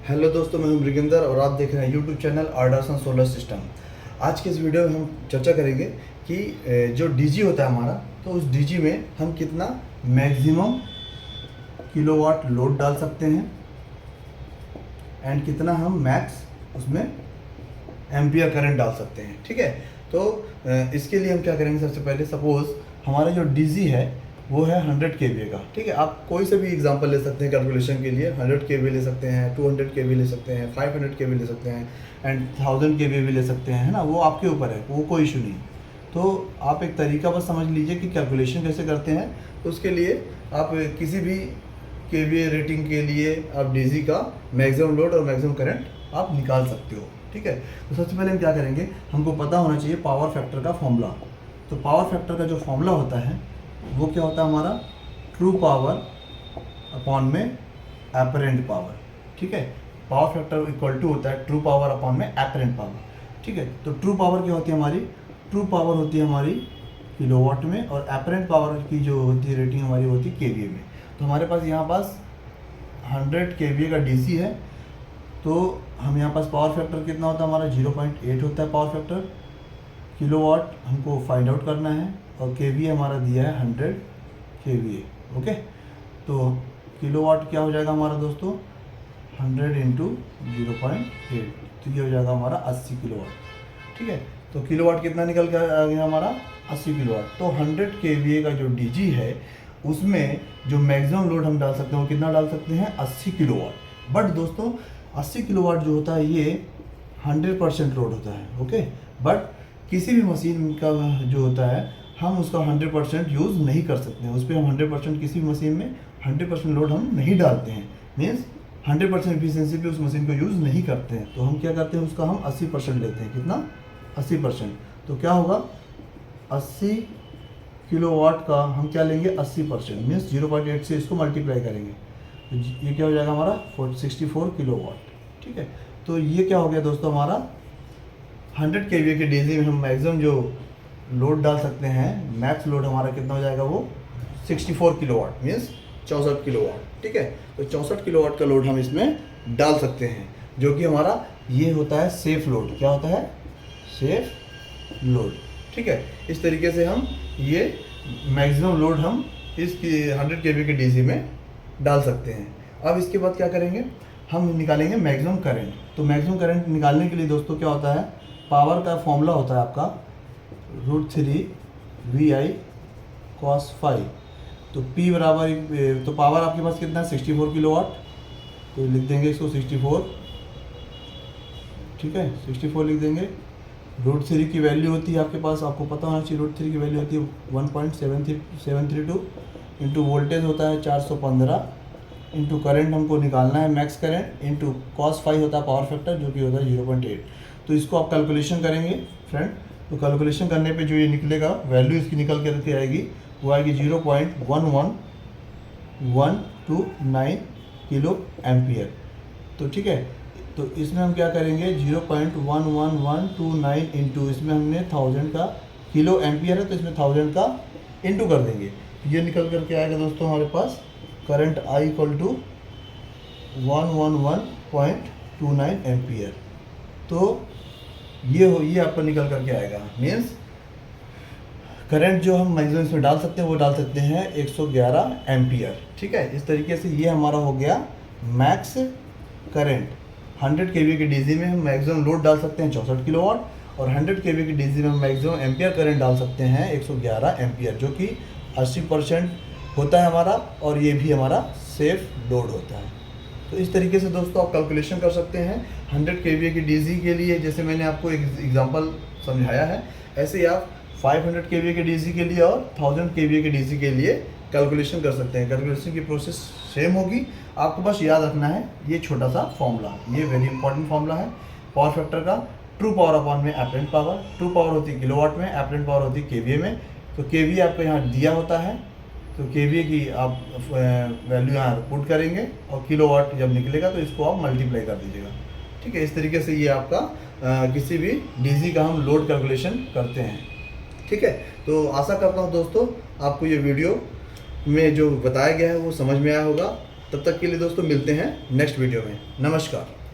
Hello दोस्तों, मैं हूं मृगिंदर और आप देख रहे हैं यूट्यूब चैनल आर्डरसन सोलर सिस्टम। आज के इस वीडियो में हम चर्चा करेंगे कि जो डीजी होता है हमारा, तो उस डीजी में हम कितना मैक्सिमम किलोवाट लोड डाल सकते हैं एंड कितना हम मैक्स उसमें एम्पियर करंट डाल सकते हैं। ठीक है, तो इसके लिए हम क्या करेंगे, सबसे पहले सपोज हमारा जो डीजी है वो है 100 kVA का। ठीक है, आप कोई से भी एग्जांपल ले सकते हैं कैलकुलेशन के लिए। 100 kVA ले सकते हैं, 200 kVA ले सकते हैं, 500 kVA ले सकते हैं एंड 1000 kVA भी ले सकते हैं, है ना। वो आपके ऊपर है, वो कोई इशू नहीं। तो आप एक तरीका बस समझ लीजिए कि कैलकुलेशन कैसे करते हैं। तो उसके लिए आप किसी भी kVA रेटिंग के लिए आप डीजी का मैक्सिमम लोड और मैक्सिमम करंट आप निकाल सकते हो। ठीक है, तो सबसे पहले हम क्या करेंगे, हमको पता होना चाहिए पावर फैक्टर का फॉर्मूला। तो पावर फैक्टर का जो फॉर्मूला होता है वो क्या होता है हमारा, ट्रू पावर अपॉन में एपरेंट पावर। ठीक है, पावर फैक्टर इक्वल टू होता है ट्रू पावर अपॉन में एपरेंट पावर। ठीक है, तो ट्रू पावर क्या होती है हमारी, ट्रू पावर होती है हमारी किलोवाट में, और एपरेंट पावर की जो होती है रेटिंग हमारी होती है केवीए में। तो हमारे पास यहाँ पास 100 kVA का डीसी है, तो हम यहाँ पास पावर फैक्टर कितना होता है हमारा, 0.8 होता है पावर फैक्टर। किलोवाट हमको फाइंड आउट करना है और केवीए हमारा दिया है 100 kVA। ओके, तो किलोवाट क्या हो जाएगा हमारा दोस्तों, 100 इंटू 0.8, तो ये हो जाएगा हमारा 80 किलोवाट। ठीक है, तो किलोवाट कितना निकल के आ गया हमारा, 80 किलोवाट। तो 100 kVA का जो डीजी है उसमें जो मैक्सिमम लोड हम डाल सकते हैं वो कितना डाल सकते हैं, 80 किलोवाट। बट दोस्तों 80 किलोवाट जो होता है ये 100% लोड होता है। ओके, बट किसी भी मशीन का जो होता है हम उसका 100% यूज़ नहीं कर सकते हैं। उस पर हम 100% किसी भी मशीन में 100% लोड हम नहीं डालते हैं, मीन्स 100% एफिशिएंसी पे उस मशीन को यूज़ नहीं करते हैं। तो हम क्या करते हैं, उसका हम 80% लेते हैं। कितना, 80%। तो क्या होगा, 80 किलोवाट का हम क्या लेंगे, 80%, मीन्स 0.8 से इसको मल्टीप्लाई करेंगे, तो ये क्या हो जाएगा हमारा 64 किलोवाट। ठीक है, तो ये क्या हो गया दोस्तों हमारा 100 kVA के डीसी में हम मैक्सिमम जो लोड डाल सकते हैं, मैक्स लोड हमारा कितना हो जाएगा, वो 64 किलोवाट, मीन्स 64 किलोवाट। ठीक है, तो 64 किलोवाट का लोड हम इसमें डाल सकते हैं, जो कि हमारा ये होता है सेफ लोड। क्या होता है, सेफ लोड। ठीक है, इस तरीके से हम ये मैक्सिमम लोड हम इस 100 kVA के डीसी में डाल सकते हैं। अब इसके बाद क्या करेंगे, हम निकालेंगे मैक्सिमम करंट। तो मैक्सिमम करंट निकालने के लिए दोस्तों क्या होता है, पावर का फॉर्मूला होता है आपका √3 VI cos phi। तो P बराबर, तो पावर आपके पास कितना है, 64 किलोवाट, तो लिख देंगे इसको 64। ठीक है, 64 लिख देंगे। √3 की वैल्यू होती है आपके पास, आपको पता होना चाहिए, √3 की वैल्यू होती है 1.732 इंटू वोल्टेज होता है 415 इंटू करंट हमको निकालना है max current into cos phi होता है पावर फैक्टर, जो कि होता है 0.8। तो इसको आप कैलकुलेशन करेंगे फ्रेंड, तो कैलकुलेशन करने पे जो ये निकलेगा वैल्यू इसकी निकल के आएगी, वो आएगी 0.11129 किलो एम्पियर। तो ठीक है, तो इसमें हम क्या करेंगे, 0.11129 इंटू, इसमें हमने 1000 का किलो एम्पियर है तो इसमें 1000 का इंटू कर देंगे, ये निकल करके आएगा दोस्तों हमारे पास current I equal to 111.29 ampere. तो ये आपको निकल करके आएगा, मीन्स करंट जो हम मैक्सिमम इसमें डाल सकते हैं वो डाल सकते हैं 111 एम्पियर। ठीक है, इस तरीके से ये हमारा हो गया मैक्स करंट। 100 kVA के डीसी में हम मैक्सिमम लोड डाल सकते हैं 64 किलोवाट, और 100 kVA के डीसी में हम मैक्सिमम एम्पियर करंट डाल सकते हैं 111 एम्पियर, जो कि 80% होता है हमारा, और ये भी हमारा सेफ लोड होता है। तो इस तरीके से दोस्तों आप कैलकुलेशन कर सकते हैं 100 kVA की डीसी के लिए, जैसे मैंने आपको एक एग्जांपल समझाया है, ऐसे ही आप 500 kVA के डीसी के लिए और 1000 kVA के डीसी के लिए कैलकुलेशन कर सकते हैं। कैलकुलेशन की प्रोसेस सेम होगी, आपको बस याद रखना है ये छोटा सा फॉर्मूला, ये वेरी इंपॉर्टेंट फॉर्मूला है पावर फैक्टर का। ट्रू पावर अपॉन में एपरेंट पावर, ट्रू पावर होती है किलोवाट में, एपरेंट पावर होती है kVA में। तो kVA आपको यहाँ दिया होता है, तो kVA की आप वैल्यू यहाँ पुट करेंगे और किलोवाट जब निकलेगा तो इसको आप मल्टीप्लाई कर दीजिएगा। ठीक है, इस तरीके से ये आपका किसी भी डीसी का हम लोड कैलकुलेशन करते हैं। ठीक है, तो आशा करता हूँ दोस्तों आपको ये वीडियो में जो बताया गया है वो समझ में आया होगा। तब तक के लिए दोस्तों मिलते हैं नेक्स्ट वीडियो में। नमस्कार।